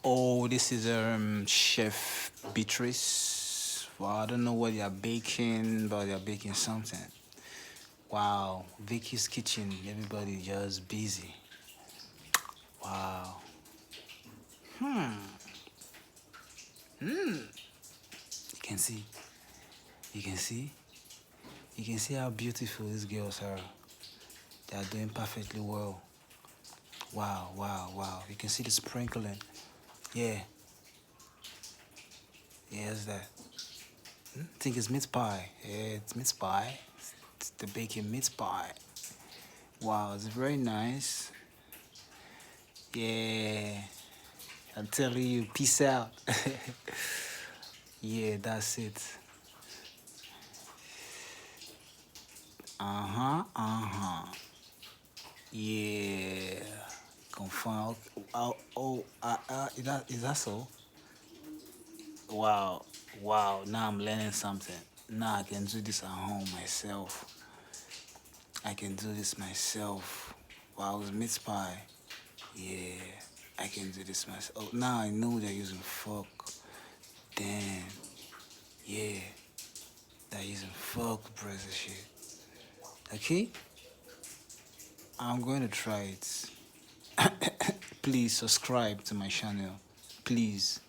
Oh, this is Chef Beatrice. Wow, I don't know what you're baking, but you're baking something. Wow, Vicky's kitchen. Everybody just busy. Wow. You can see. You can see. You can see how beautiful these girls are. They are doing perfectly well. Wow, wow, wow. You can see the sprinkling. Yeah. Yeah, it's that. I think it's meat pie. Yeah, it's meat pie. It's the baking meat pie. Wow, it's very nice. Yeah, I'm telling you, peace out. Yeah, that's it. Uh-huh. Yeah. Confirm. Is that so? Wow. Wow. Now I'm learning something. Now I can do this at home myself. I can do this myself. Wow, it's meat pie. Yeah, I can do this myself. Oh, now I know they're using fork. Damn. Yeah, they're using fork to press the shit. Okay? I'm going to try it. Please subscribe to my channel. Please.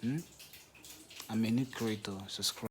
Hmm? I'm a new creator. Subscribe.